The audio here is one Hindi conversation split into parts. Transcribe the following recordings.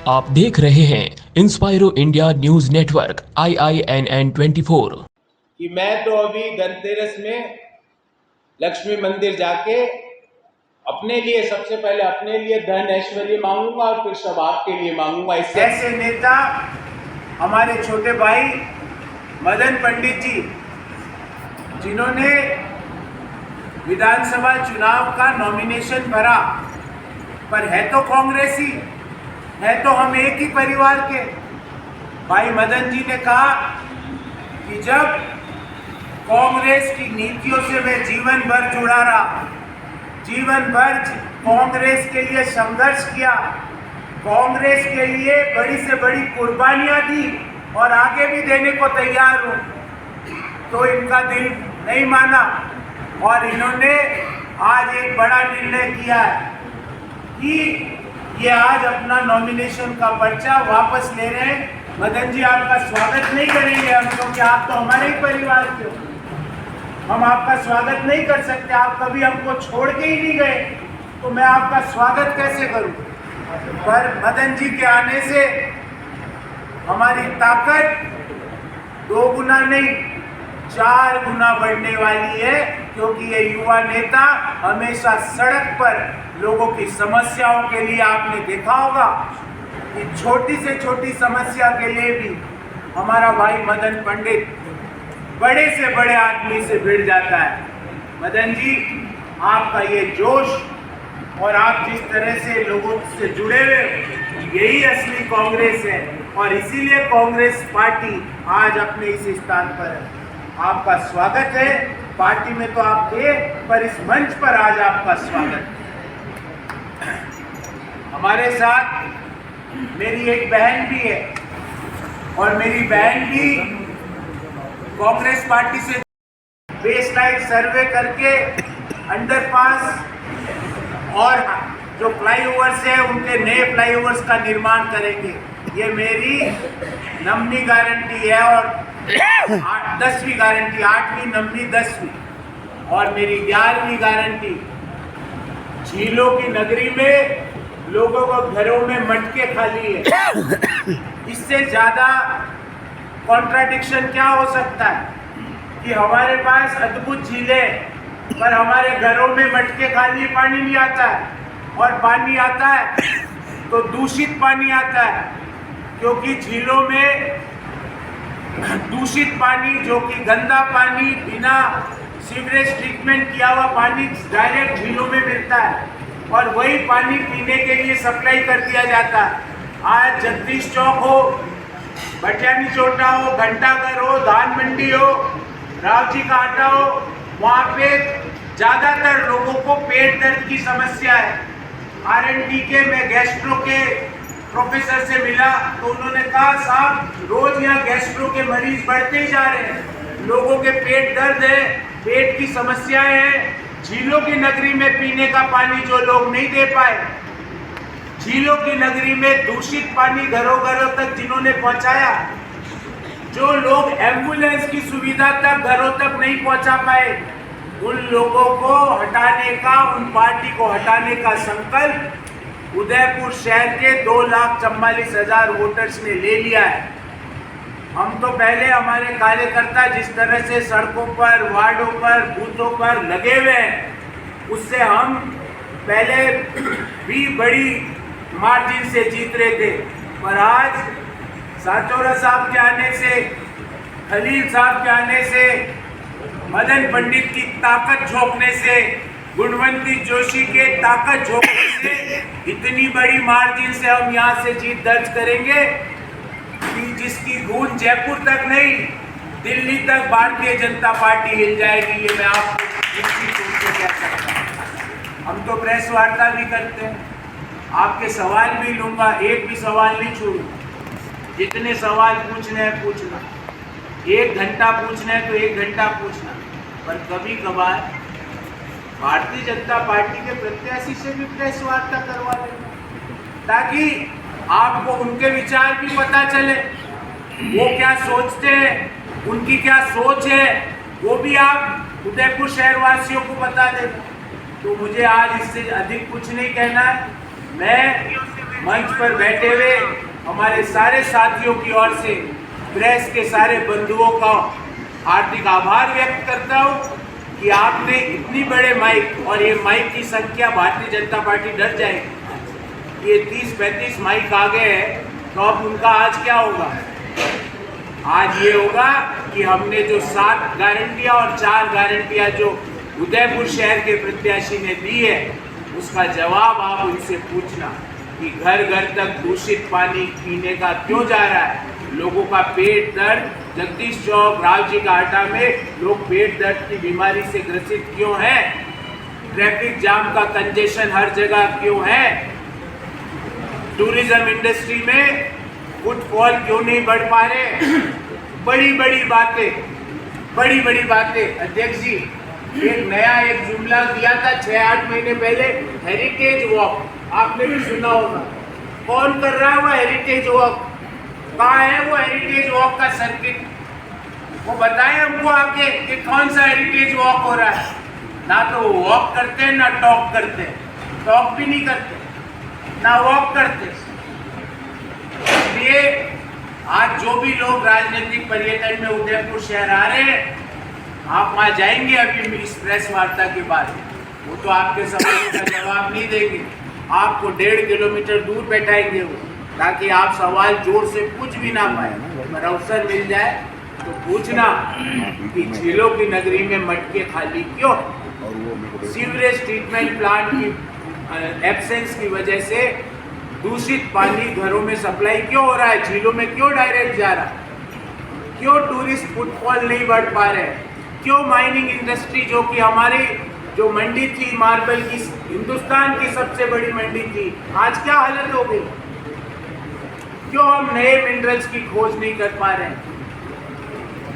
आप देख रहे हैं इंस्पायरो इंडिया न्यूज नेटवर्क IINN 24। कि मैं तो अभी धनतेरस में लक्ष्मी मंदिर जाके अपने लिए सबसे पहले अपने लिए धन ऐश्वर्य मांगूंगा और फिर सब आपके लिए मांगूंगा। इससे ऐसे नेता हमारे छोटे भाई मदन पंडित जी, जिन्होंने विधानसभा चुनाव का नॉमिनेशन भरा, पर है तो कांग्रेसी, है तो हम एक ही परिवार के। भाई मदन जी ने कहा कि जब कांग्रेस की नीतियों से मैं जीवन भर जुड़ा रहा, जीवन भर कांग्रेस के लिए संघर्ष किया, कांग्रेस के लिए बड़ी से बड़ी कुर्बानियां दी और आगे भी देने को तैयार हूं, तो इनका दिल नहीं माना और इन्होंने आज एक बड़ा निर्णय किया है कि ये आज अपना नॉमिनेशन का पर्चा वापस ले रहे हैं। मदन जी, आपका स्वागत नहीं करेंगे हम, क्योंकि आप तो हमारे ही परिवार के हो। हम आपका स्वागत नहीं कर सकते, आप कभी हमको छोड़ के ही नहीं गए, तो मैं आपका स्वागत कैसे करूं। पर मदन जी के आने से हमारी ताकत 2 गुना नहीं 4 गुना बढ़ने वाली है, क्योंकि ये युवा नेता हमेशा सड़क पर लोगों की समस्याओं के लिए, आपने देखा होगा कि छोटी से छोटी समस्या के लिए भी हमारा भाई मदन पंडित बड़े से बड़े आदमी से भिड़ जाता है। मदन जी, आपका ये जोश और आप जिस तरह से लोगों से जुड़े हुए, यही असली कांग्रेस है और इसीलिए कांग्रेस पार्टी आज अपने इस स्थान पर है। आपका स्वागत है। पार्टी में तो आप थे, पर इस मंच पर आज आपका स्वागत है। हमारे साथ मेरी एक बहन भी है और मेरी बहन भी कांग्रेस पार्टी से बेसलाइन सर्वे करके अंडरपास और जो फ्लाईओवर्स है उनके नए फ्लाईओवर्स का निर्माण करेंगे। ये मेरी नमनी गारंटी है और 10वीं गारंटी, 8वीं, 9वीं, 10वीं और मेरी 11वीं गारंटी। झीलों की नगरी में लोगों को घरों में मटके खाली है, इससे ज्यादा कॉन्ट्राडिक्शन क्या हो सकता है कि हमारे पास अद्भुत झीलें, पर हमारे घरों में मटके खाली, पानी नहीं आता है और पानी आता है तो दूषित पानी आता है, क्योंकि झीलों में दूषित पानी, जो कि गंदा पानी, बिना सीवरेज ट्रीटमेंट किया हुआ पानी डायरेक्ट झीलों में मिलता है और वही पानी पीने के लिए सप्लाई कर दिया जाता है। आज जगदीश चौक हो, भटियानी चोटा हो, घंटाघर हो, धान मंडी हो, राव जी का आटा हो, वहाँ पे ज़्यादातर लोगों को पेट दर्द की समस्या है। RND के मैं गैस्ट्रो के प्रोफेसर से मिला तो उन्होंने कहा, साहब रोज यहाँ गैस्ट्रो के मरीज बढ़ते ही जा रहे हैं, लोगों के पेट दर्द है, पेट की समस्याएं हैं। झीलों की नगरी में पीने का पानी जो लोग नहीं दे पाए, झीलों की नगरी में दूषित पानी घरों घरों तक जिन्होंने पहुंचाया, जो लोग एम्बुलेंस की सुविधा तक घरों तक नहीं पहुंचा पाए, उन लोगों को हटाने का, उन पार्टी को हटाने का संकल्प उदयपुर शहर के 2,44,000 वोटर्स ने ले लिया है। हम तो पहले हमारे कार्यकर्ता जिस तरह से सड़कों पर, वार्डों पर, बूथों पर लगे हुए हैं, उससे हम पहले भी बड़ी मार्जिन से जीत रहे थे, पर आज साचौरा साहब के आने से, खलील साहब के आने से, मदन पंडित की ताकत झोंकने से, गुणवंती जोशी के ताकत झोंकने से इतनी बड़ी मार्जिन से हम यहाँ से जीत दर्ज करेंगे कि जिसकी गूंज जयपुर तक नहीं, दिल्ली तक भारतीय जनता पार्टी हिल जाएगी। ये मैं आपको निश्चित रूप से कह सकता हूँ। हम तो प्रेस वार्ता भी करते हैं, आपके सवाल भी लूंगा, एक भी सवाल नहीं छोड़ूंगा। जितने सवाल पूछने हैं पूछना, 1 घंटा पूछना है तो 1 घंटा पूछना, पर कभी कभार भारतीय जनता पार्टी के प्रत्याशी से भी प्रेस वार्ता करवा लेना, ताकि आपको उनके विचार भी पता चले, वो क्या सोचते हैं, उनकी क्या सोच है, वो भी आप उदयपुर शहर वासियों को बता दें। तो मुझे आज इससे अधिक कुछ नहीं कहना है। मैं मंच पर बैठे हुए हमारे सारे साथियों की ओर से प्रेस के सारे बंधुओं का हार्दिक आभार व्यक्त करता हूं कि आपने इतनी बड़े माइक, और ये माइक की संख्या भारतीय जनता पार्टी डर जाएगी, ये 30-35 माइक आ गए हैं, तो अब उनका आज क्या होगा? आज ये होगा कि हमने जो 7 गारंटियां और 4 गारंटियां जो उदयपुर शहर के प्रत्याशी ने दी है, उसका जवाब आप उनसे पूछना कि घर घर तक दूषित पानी पीने का क्यों जा रहा है, लोगों का पेट दर्द, जगदीश चौक, राव जी का आटा में लोग पेट दर्द की बीमारी से ग्रसित क्यों हैं, ट्रैफिक जाम का कंजेशन हर जगह क्यों है, टूरिज्म इंडस्ट्री में फुटफॉल क्यों नहीं बढ़ पा रहे, बड़ी बड़ी बातें। अध्यक्ष जी, एक जुमला दिया था 6-8 महीने पहले, हेरिटेज वॉक, आपने भी सुना होगा। कौन कर रहा है वो हेरिटेज वॉक? कहाँ है वो हेरिटेज वॉक का सर्किट? वो बताएं हमको आके कि कौन सा हेरिटेज वॉक हो रहा है। ना तो वो वॉक करते हैं ना टॉक करते हैं, टॉक भी नहीं करते ना वॉक करते। इसलिए आज जो भी लोग राजनीतिक पर्यटन में उदयपुर शहर आ रहे हैं, आप वहाँ जाएंगे अभी इस प्रेस वार्ता के बाद, वो तो आपके सवालों का जवाब नहीं देंगे, आपको 1.5 किलोमीटर दूर बैठाएंगे वो, ताकि आप सवाल जोर से पूछ भी ना पाए। अगर अवसर मिल जाए तो पूछना कि झीलों की नगरी में मटके खाली क्यों, सीवरेज ट्रीटमेंट प्लांट की एब्सेंस की वजह से दूषित पानी घरों में सप्लाई क्यों हो रहा है, झीलों में क्यों डायरेक्ट जा रहा है, क्यों टूरिस्ट फुटफॉल नहीं बढ़ पा रहे, क्यों माइनिंग इंडस्ट्री जो कि हमारी जो मंडी थी मार्बल की, हिंदुस्तान की सबसे बड़ी मंडी थी, आज क्या हालत हो गई, क्यों हम नए मिनरल्स की खोज नहीं कर पा रहे हैं।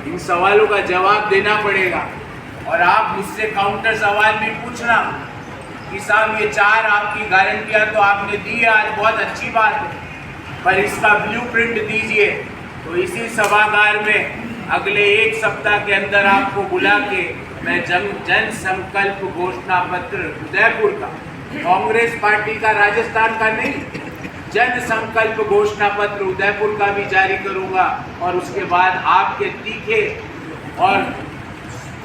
इन सवालों का जवाब देना पड़ेगा, और आप मुझसे काउंटर सवाल भी पूछना कि साहब ये 4 आपकी गारंटियां तो आपने दी है, आज बहुत अच्छी बात है, पर इसका ब्लूप्रिंट दीजिए। तो इसी सभागार में अगले 1 सप्ताह के अंदर आपको बुला के मैं जन संकल्प घोषणा पत्र उदयपुर का, कांग्रेस पार्टी का राजस्थान का नहीं, जन संकल्प घोषणा पत्र उदयपुर का भी जारी करूंगा, और उसके बाद आपके तीखे और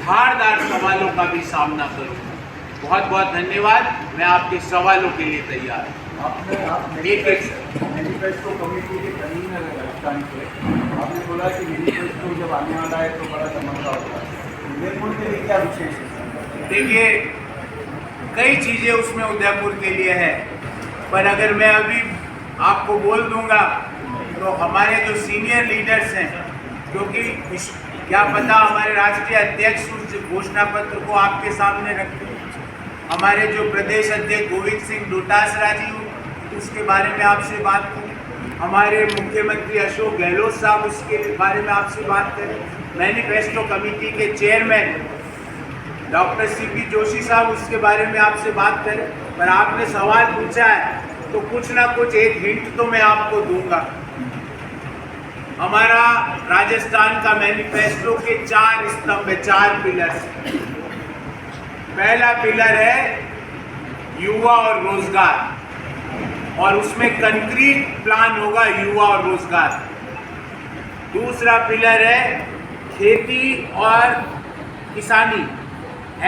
धारदार सवालों का भी सामना करूंगा। बहुत बहुत धन्यवाद, मैं आपके सवालों के लिए तैयार हूँ। मैनिफेस्टो कमेटी के कन्वीनर है राजस्थान के, आपने बोला कि मैनिफेस्टो जब आने वाला है तो बड़ा धमाका होगा, उदयपुर के लिए क्या विशेष है? देखिए, कई चीज़ें उसमें उदयपुर के लिए है, पर अगर मैं अभी आपको बोल दूंगा तो हमारे जो सीनियर लीडर्स हैं, क्योंकि क्या पता हमारे राष्ट्रीय अध्यक्ष उस घोषणा पत्र को आपके सामने रखते, हमारे जो प्रदेश अध्यक्ष गोविंद सिंह डोटासरा जी उसके बारे में आपसे बात करें, हमारे मुख्यमंत्री अशोक गहलोत साहब उसके बारे में आपसे बात करें, मैनिफेस्टो कमेटी के चेयरमैन डॉक्टर सीपी जोशी साहब उसके बारे में आपसे बात करें। पर आपने सवाल पूछा है तो कुछ ना कुछ एक हिंट तो मैं आपको दूंगा। हमारा राजस्थान का मैनिफेस्टो के 4 स्तंभ है, 4 पिलर्स। पहला पिलर है युवा और रोजगार, और उसमें कंक्रीट प्लान होगा युवा और रोजगार। दूसरा पिलर है खेती और किसानी,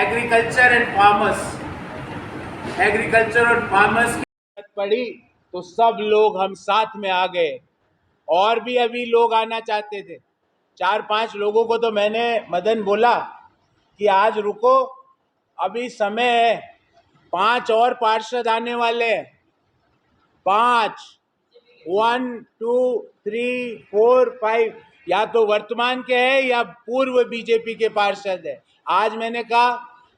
एग्रीकल्चर एंड फार्मर्स। एग्रीकल्चर और फार्मर्स की जरूरत पड़ी तो सब लोग हम साथ में आ गए, और भी अभी लोग आना चाहते थे। 4-5 लोगों को तो मैंने मदन बोला कि आज रुको, अभी समय है, 5 और पार्षद आने वाले हैं, 5, 1, 2, 3, 4, 5, या तो वर्तमान के हैं या पूर्व बीजेपी के पार्षद है। आज मैंने कहा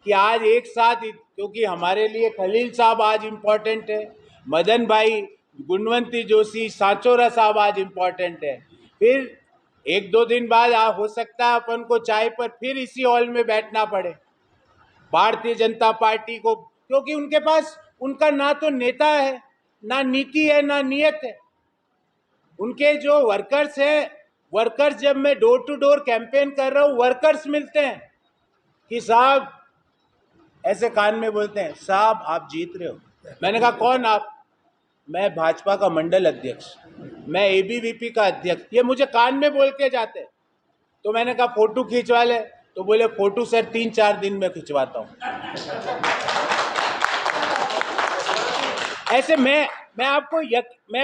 कि आज एक साथ, क्योंकि हमारे लिए खलील साहब आज इम्पोर्टेंट है, मदन भाई, गुणवंती जोशी, सांचोरा साहब आज इम्पोर्टेंट है। फिर 1-2 दिन बाद हो सकता है अपन को चाय पर फिर इसी हॉल में बैठना पड़े भारतीय जनता पार्टी को, क्योंकि उनके पास उनका ना तो नेता है, ना नीति है, ना नियत है। उनके जो वर्कर्स हैं, वर्कर्स, जब मैं डोर टू डोर कैंपेन कर रहा हूँ, वर्कर्स मिलते हैं कि साहब, ऐसे कान में बोलते हैं, साहब आप जीत रहे हो। मैंने कहा कौन आप? मैं भाजपा का मंडल अध्यक्ष, मैं एबीवीपी का अध्यक्ष। ये मुझे कान में बोल के जाते हैं। तो मैंने कहा फोटो खिंचवा ले, तो बोले फोटो सर 3-4 दिन में खिंचवाता हूँ। ऐसे मैं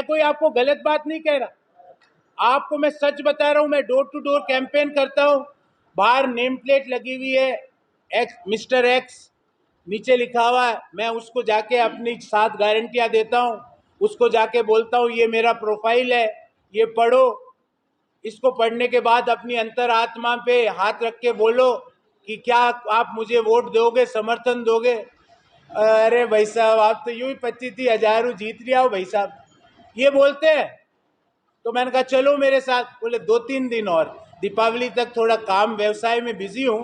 कोई आपको गलत बात नहीं कह रहा, आपको मैं सच बता रहा हूँ। मैं डोर टू डोर कैंपेन करता हूँ। बाहर नेम प्लेट लगी हुई है, एक्स मिस्टर एक्स नीचे लिखा हुआ है। मैं उसको जाके अपनी 7 गारंटियां देता हूँ, उसको जाके बोलता हूँ ये मेरा प्रोफाइल है, ये पढ़ो। इसको पढ़ने के बाद अपनी अंतर आत्मा पे हाथ रख के बोलो कि क्या आप मुझे वोट दोगे, समर्थन दोगे। अरे भाई साहब, आप तो यूं ही 25-30 हजार जीत लिया हो भाई साहब, ये बोलते हैं। तो मैंने कहा चलो मेरे साथ। बोले 2-3 दिन और, दीपावली तक थोड़ा काम व्यवसाय में बिजी हूँ।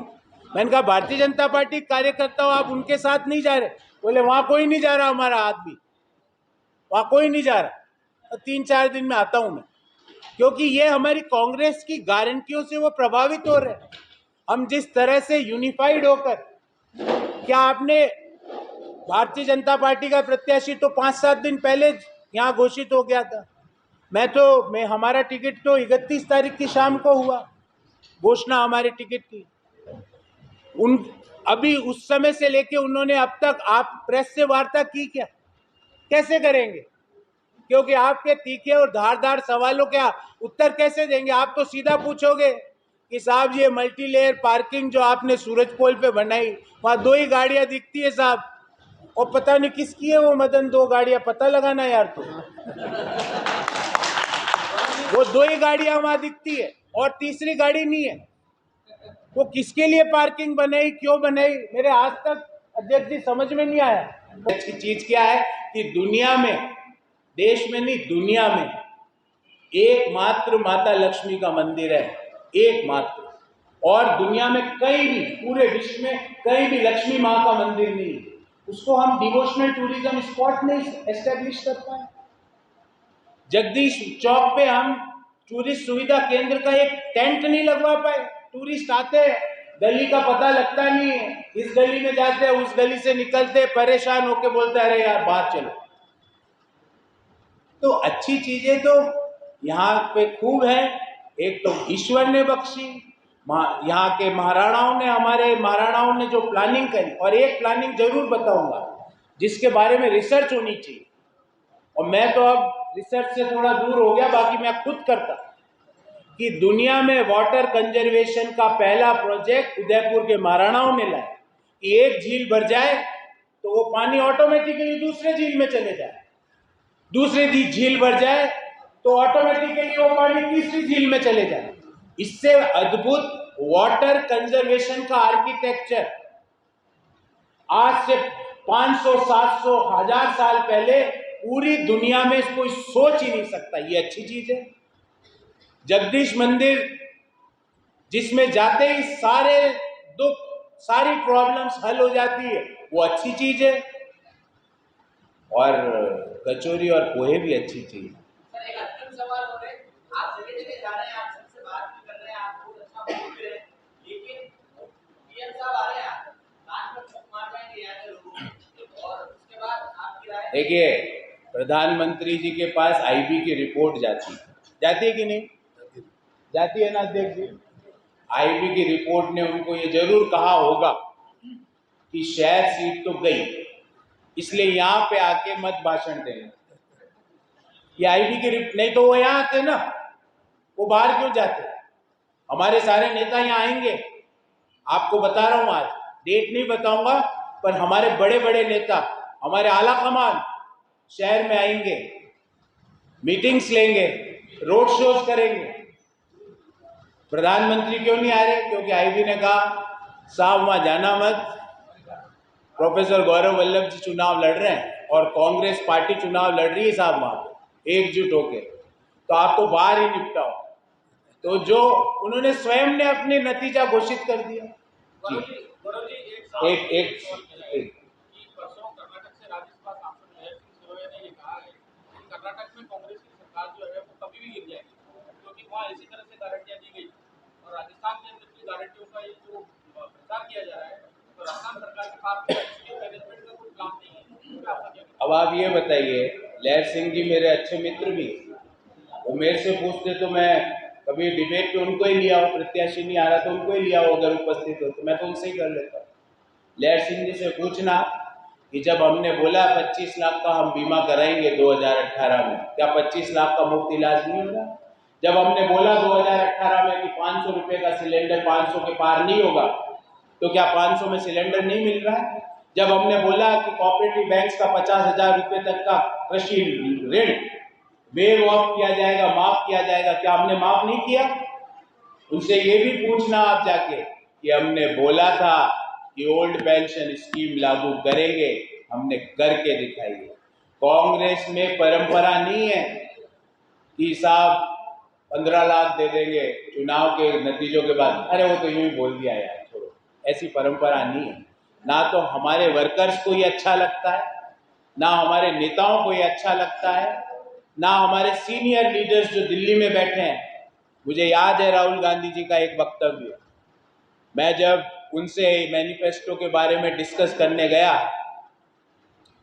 मैंने कहा भारतीय जनता पार्टी कार्यकर्ता हो, आप उनके साथ नहीं जा रहे? बोले वहां कोई नहीं जा रहा, हमारा आदमी वहां कोई नहीं जा रहा। तो 3-4 दिन में आता हूं मैं, क्योंकि ये हमारी कांग्रेस की गारंटियों से वो प्रभावित हो रहे हैं। हम जिस तरह से यूनिफाइड होकर, क्या आपने भारतीय जनता पार्टी का प्रत्याशी तो 5-7 दिन पहले यहाँ घोषित हो गया था। मैं हमारा टिकट तो 31 तारीख की शाम को हुआ घोषणा हमारे टिकट की। अभी उस समय से लेके उन्होंने अब तक आप प्रेस से वार्ता की क्या? कैसे करेंगे? क्योंकि आपके तीखे और धारदार सवालों के उत्तर कैसे देंगे? आप तो सीधा पूछोगे कि साहब ये मल्टी लेयर पार्किंग जो आपने सूरज पोल पे बनाई, वहां 2 ही गाड़ियां दिखती है साहब, और पता नहीं किसकी है वो मदन 2 गाड़ियां, पता लगाना यार। तो वो 2 ही गाड़ियां वहां दिखती है और तीसरी गाड़ी नहीं है। वो किसके लिए पार्किंग बनाई, क्यों बनाई, मेरे आज तक अध्यक्ष जी समझ में नहीं आया। अच्छी चीज क्या है कि दुनिया में, देश में नहीं दुनिया में एकमात्र माता लक्ष्मी का मंदिर है, एकमात्र। और दुनिया में कहीं भी, पूरे विश्व में कहीं भी लक्ष्मी माँ का मंदिर नहीं है। उसको हम डिवोशनल टूरिज्म स्पॉट नहीं एस्टेब्लिश कर पाए। जगदीश चौक पे हम टूरिस्ट सुविधा केंद्र का एक टेंट नहीं लगवा पाए। टूरिस्ट आते हैं, गली का पता लगता नहीं है, इस गली में जाते हैं, उस गली से निकलते परेशान होके बोलते अरे यार बाहर चलो। तो अच्छी चीजें तो यहाँ पे खूब है। एक तो ईश्वर ने बख्शी, यहाँ के हमारे महाराणाओं ने जो प्लानिंग करी, और एक प्लानिंग जरूर बताऊंगा जिसके बारे में रिसर्च होनी चाहिए। और मैं तो अब रिसर्च से थोड़ा दूर हो गया, बाकी मैं खुद करता, कि दुनिया में वाटर कंजर्वेशन का पहला प्रोजेक्ट उदयपुर के महाराणाओं ने लाया कि एक झील भर जाए तो वो पानी ऑटोमेटिकली दूसरे झील में चले जाए, दूसरी झील भर जाए तो ऑटोमेटिकली वो पानी तीसरी झील में चले जाए। इससे अद्भुत वाटर कंजर्वेशन का आर्किटेक्चर आज से 500, 700, 1000 साल पहले पूरी दुनिया में कोई सोच ही नहीं सकता। ये अच्छी चीज है। जगदीश मंदिर जिसमें जाते ही सारे दुख, सारी प्रॉब्लम्स हल हो जाती है, वो अच्छी चीज है। और कचौरी और पोहे भी अच्छी चीज है। सर एक अंतिम सवाल हो रहा है, आप जगह जगह जा रहे हैं, आप सबसे बात भी कर रहे हैं, आप बहुत अच्छा बोल रहे हैं, लेकिन पीएम साहब आ रहे हैं, कान में फूंक मार जाएंगे यहाँ के लोगों, और उसके बाद आपकी राय। देखिए, प्रधानमंत्री जी के पास आईबी की रिपोर्ट जाती है कि नहीं जाती है ना अध्यक्ष जी? आईबी की रिपोर्ट ने उनको ये जरूर कहा होगा कि शहर सीट तो गई, इसलिए यहाँ पे आके मत भाषण देना। ये आईबी की नहीं तो वो यहाँ आते ना, वो बाहर क्यों जाते? हमारे सारे नेता यहाँ आएंगे। आपको बता रहा हूं, आज डेट नहीं बताऊंगा, पर हमारे बड़े बड़े नेता, हमारे आला कमान शहर में आएंगे, मीटिंग्स लेंगे, रोड शोज करेंगे। प्रधानमंत्री क्यों नहीं आ रहे? क्योंकि आईबी ने कहा साहब वहां जाना मत, प्रोफेसर गौरव वल्लभ जी चुनाव लड़ रहे हैं और कांग्रेस पार्टी चुनाव लड़ रही है साहब वहां पे एकजुट होके, तो आप तो बाहर ही निपटाओ। तो जो उन्होंने स्वयं ने अपने नतीजा घोषित कर दिया। एक परसों कर्नाटक से राज्यसभा सांसद महेश सिंह सिरोया ने ये कहा है कि कर्नाटक में कांग्रेस की सरकार जो है वो कभी भी गिर जाएगी, क्योंकि वहाँ इसी तरह से गारंटियां दी गई, और राजस्थान के अंदर की गारंटियों का ये जो प्रचार किया जा रहा है, तो राजस्थान सरकार के पास इसके मैनेजमेंट का कोई प्लान नहीं है। अब आप ये बताइए, लहर सिंह जी मेरे अच्छे मित्र भी हैं। वो मेरे से पूछते तो मैं कभी डिबेट पे उनको ही लिया हो, प्रत्याशी नहीं आ रहा तो उनको ही लिया हो, अगर उपस्थित हो तो मैं तो उनसे ही कर लेता हूँ। लहर सिंह जी से पूछना कि जब हमने बोला 25 लाख का हम बीमा कराएंगे 2018 में, क्या 25 लाख का मुफ्त इलाज नहीं होगा? जब हमने बोला 2018 में कि 500 रुपए का सिलेंडर 500 के पार नहीं होगा, तो क्या 500 में सिलेंडर नहीं मिल रहा है? जब हमने बोला कि कोऑपरेटिव बैंक्स का 50,000 रुपए तक का कृषि ऋण वेव ऑफ किया जाएगा, माफ किया जाएगा, क्या हमने माफ नहीं किया? उनसे ये भी पूछना आप जाके कि हमने बोला था कि ओल्ड पेंशन स्कीम लागू करेंगे, हमने करके दिखाई है। कांग्रेस में परंपरा नहीं है कि साहब 15 लाख दे देंगे चुनाव के नतीजों के बाद, अरे वो तो यूं ही बोल दिया यार, छोड़ो, ऐसी परंपरा नहीं है। ना तो हमारे वर्कर्स को ये अच्छा लगता है, ना हमारे नेताओं को ये अच्छा लगता है, ना हमारे सीनियर लीडर्स जो दिल्ली में बैठे हैं। मुझे याद है राहुल गांधी जी का एक वक्तव्य, मैं जब उनसे मैनिफेस्टो के बारे में डिस्कस करने गया,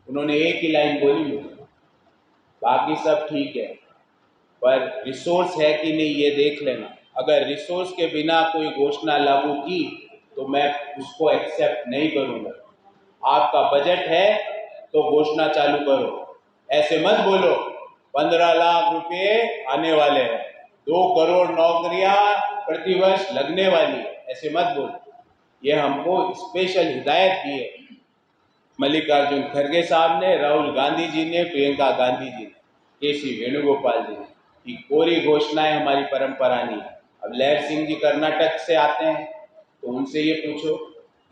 उन्होंने एक ही लाइन बोली मुझे, बाकी सब ठीक है पर रिसोर्स है कि नहीं ये देख लेना। अगर रिसोर्स के बिना कोई घोषणा लागू की तो मैं उसको एक्सेप्ट नहीं करूंगा। आपका बजट है तो घोषणा चालू करो, ऐसे मत बोलो 15 लाख रुपए आने वाले हैं, 2 करोड़ नौकरियां प्रतिवर्ष लगने वाली है, ऐसे मत बोलो। ये हमको स्पेशल हिदायत दी है मल्लिकार्जुन खड़गे साहब ने, राहुल गांधी जी ने, प्रियंका गांधी जी ने, केसी वेणुगोपाल जी ने, कि कोरी घोषणाएं हमारी परंपरा नहीं है। अब लहर सिंह जी कर्नाटक से आते हैं तो उनसे ये पूछो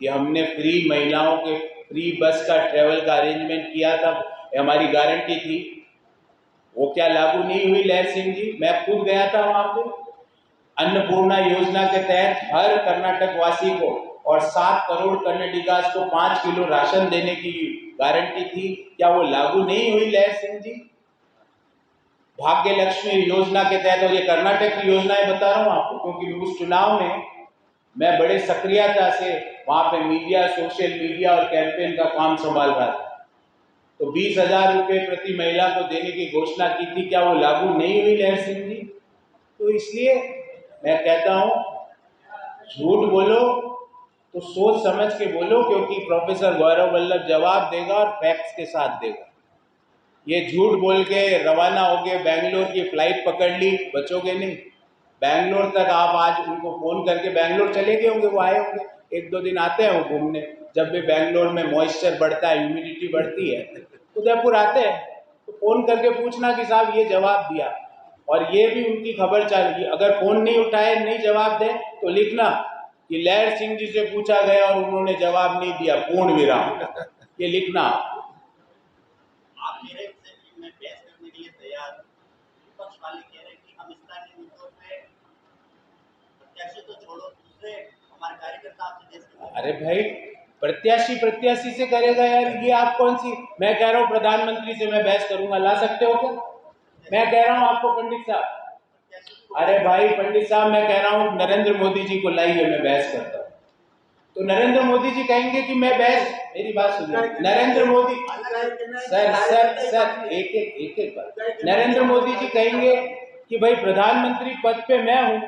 कि हमने फ्री महिलाओं के फ्री बस का ट्रेवल का अरेंजमेंट किया था, हमारी गारंटी थी, वो क्या लागू नहीं हुई लहर सिंह जी? मैं खुद गया था वहां पे। अन्नपूर्णा योजना के तहत हर कर्नाटक वासी को और 7 करोड़ कन्नडिगास को 5 किलो राशन देने की गारंटी थी, क्या वो लागू नहीं हुई लहर सिंह जी? भाग्य लक्ष्मी योजना के तहत, और ये कर्नाटक की योजनाएं बता रहा हूं आपको क्योंकि उस चुनाव में मैं बड़े सक्रियता से वहां पे मीडिया, सोशल मीडिया और कैंपेन का काम संभाल रहा था। तो 20,000 रुपए प्रति महिला को देने की घोषणा की थी, क्या वो लागू नहीं हुई लहर सिंह जी? तो इसलिए मैं कहता हूं झूठ बोलो तो सोच समझ के बोलो, क्योंकि प्रोफेसर गौरव वल्लभ जवाब देगा और फैक्ट्स के साथ देगा। ये झूठ बोल के रवाना हो गए, बेंगलोर की फ्लाइट पकड़ ली, बचोगे नहीं। बेंगलोर तक आप आज उनको फोन करके बेंगलोर चले गए होंगे, वो आए होंगे, 1-2 दिन आते हैं वो घूमने, जब भी बेंगलोर में मॉइस्चर बढ़ता है, ह्यूमिडिटी बढ़ती है, उदयपुर आते हैं, तो फोन करके पूछना कि साहब ये जवाब दिया, और ये भी उनकी खबर चलेगी। अगर फोन नहीं उठाए, नहीं जवाब दे तो लिखना कि लहर सिंह जी से पूछा गया और उन्होंने जवाब नहीं दिया, पूर्ण विराम, ये लिखना। आप मेरे से मैं बहस करने के लिए तैयार हूं। विपक्ष वाले कह रहे हैं कि हम स्थानीय मुद्दों पे प्रत्याशी तो छोड़ो, दूसरे हमारे कार्यकर्ता आपसे बहस करते हैं। अरे भाई, प्रत्याशी से करेगा यार, ये आप कौन सी? मैं कह रहा हूँ प्रधानमंत्री से मैं बहस करूंगा, ला सकते हो क्या? मैं कह रहा हूँ आपको पंडित साहब, अरे भाई पंडित साहब, मैं कह रहा हूँ नरेंद्र मोदी जी को लाइए, मैं बहस करता हूँ। तो नरेंद्र मोदी जी कहेंगे कि मैं बहस, मेरी बात सुनिए, नरेंद्र मोदी सर एक बार, नरेंद्र मोदी जी कहेंगे कि भाई प्रधानमंत्री पद पे मैं हूं,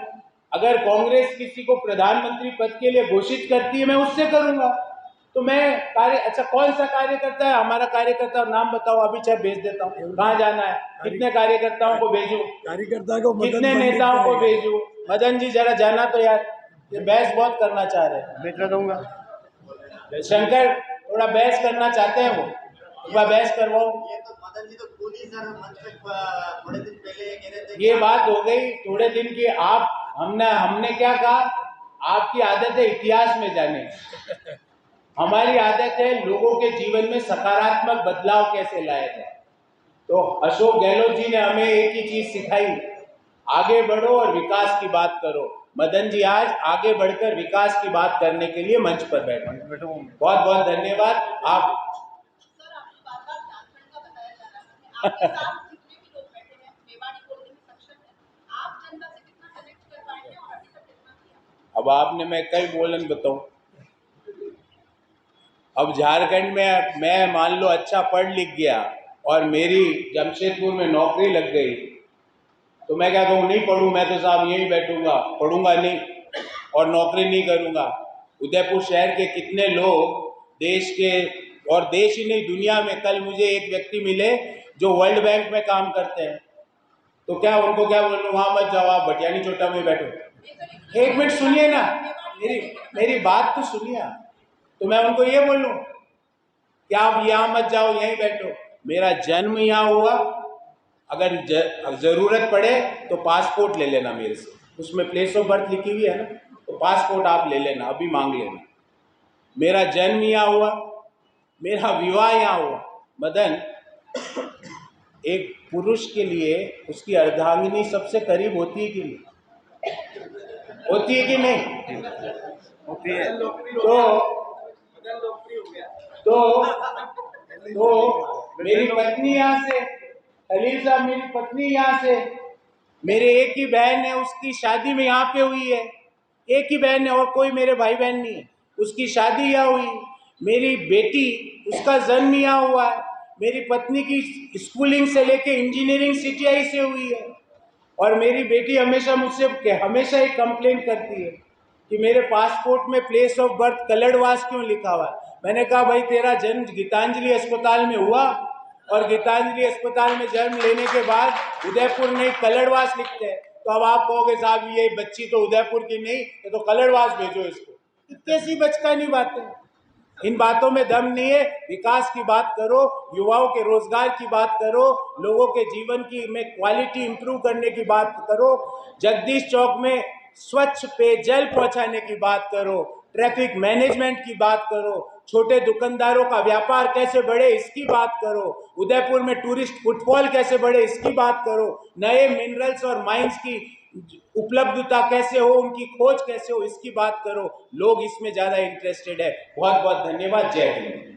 अगर कांग्रेस किसी को प्रधानमंत्री पद के लिए घोषित करती है मैं उससे करूंगा। तो मैं कार्य, अच्छा कौन सा कार्यकर्ता है हमारा? कार्यकर्ता नाम बताओ, अभी चाहे भेज देता हूँ। कहाँ जाना है? कितने कार्यकर्ताओं को भेजूं? कार्यकर्ता को कितने नेताओं को भेजूं? मदन जी जरा जाना तो यार, ये बहस बहुत करना चाह रहे हैं। भेज दूंगा। शंकर थोड़ा बहस करना चाहते हैं, वो एक बार बहस करवाओ। ये तो मदन जी तो खुद ही सर मंच पे थोड़े दिन पहले ये कह रहे थे ये बात हो गई थोड़े दिन की। आप हमने क्या कहा? आपकी आदत है इतिहास में जाने, हमारी आदत है लोगों के जीवन में सकारात्मक बदलाव कैसे लाया जाए। तो अशोक गहलोत जी ने हमें एक ही चीज सिखाई, आगे बढ़ो और विकास की बात करो। मदन जी आज आगे बढ़कर विकास की बात करने के लिए मंच पर बैठे। बहुत बहुत धन्यवाद। आप सर, आपकी बात झारखंड का बताया जा रहा है, आपके साथ जितने भी लोग बैठे हैं मेवाड़ी बोलने में सक्षम है, आप जनता से कितना कनेक्ट कर पाएंगे और अभी तक कितना किया? अब आपने मैं कई बोलन बताऊं। अब झारखंड में मैं मान लो अच्छा पढ़ लिख गया, और मेरी जमशेदपुर में नौकरी लग गई तो मैं क्या कहूँ, नहीं पढ़ूँ मैं तो साहब यहीं बैठूंगा, पढ़ूंगा नहीं और नौकरी नहीं करूंगा। उदयपुर शहर के कितने लोग देश के, और देश ही नहीं दुनिया में, कल मुझे एक व्यक्ति मिले जो वर्ल्ड बैंक में काम करते हैं, तो क्या उनको क्या बोलूँ, वहाँ मत जाओ, आप भटियानी चोटा में बैठो। एक मिनट सुनिए ना, मेरी बात तो सुनिए। तो मैं उनको ये बोलूँ कि आप यहाँ मत जाओ, यहीं बैठो। मेरा जन्म यहाँ हुआ, अगर जरूरत पड़े तो पासपोर्ट ले लेना मेरे से, उसमें प्लेस ऑफ बर्थ लिखी हुई है ना, तो पासपोर्ट आप ले लेना, अभी मांग लेना। मेरा जन्म यहाँ हुआ, मेरा विवाह यहाँ हुआ। मदन, एक पुरुष के लिए उसकी अर्धांगिनी सबसे करीब होती है कि नहीं? होती है कि नहीं? होती है। तो मेरी पत्नी यहाँ से, खलील साहब मेरी पत्नी यहाँ से, मेरे एक ही बहन है, उसकी शादी में यहाँ पे हुई है, एक ही बहन है और कोई मेरे भाई बहन नहीं है, उसकी शादी यहाँ हुई। मेरी बेटी, उसका जन्म यहाँ हुआ है। मेरी पत्नी की स्कूलिंग से लेके इंजीनियरिंग CTI से हुई है। और मेरी बेटी हमेशा मुझसे हमेशा एक कंप्लेन करती है कि मेरे पासपोर्ट में प्लेस ऑफ बर्थ कलड़वास क्यों लिखा हुआ है। मैंने कहा भाई तेरा जन्म गीतांजलि अस्पताल में हुआ और गीतांजलि अस्पताल में जन्म लेने के बाद उदयपुर नहीं कलड़वास लिखते हैं, तो अब आप कहोगे साहब ये बच्ची तो उदयपुर की नहीं, ये तो कलड़वास भेजो इसको। कैसी बचकानी बातें, इन बातों में दम नहीं है। विकास की बात करो, युवाओं के रोजगार की बात करो, लोगों के जीवन की में क्वालिटी इंप्रूव करने की बात करो, जगदीश चौक में स्वच्छ पेयजल पहुंचाने की बात करो, ट्रैफिक मैनेजमेंट की बात करो, छोटे दुकानदारों का व्यापार कैसे बढ़े इसकी बात करो, उदयपुर में टूरिस्ट फुटफॉल कैसे बढ़े इसकी बात करो, नए मिनरल्स और माइंस की उपलब्धता कैसे हो, उनकी खोज कैसे हो इसकी बात करो। लोग इसमें ज्यादा इंटरेस्टेड है। बहुत बहुत धन्यवाद। जय हिंद।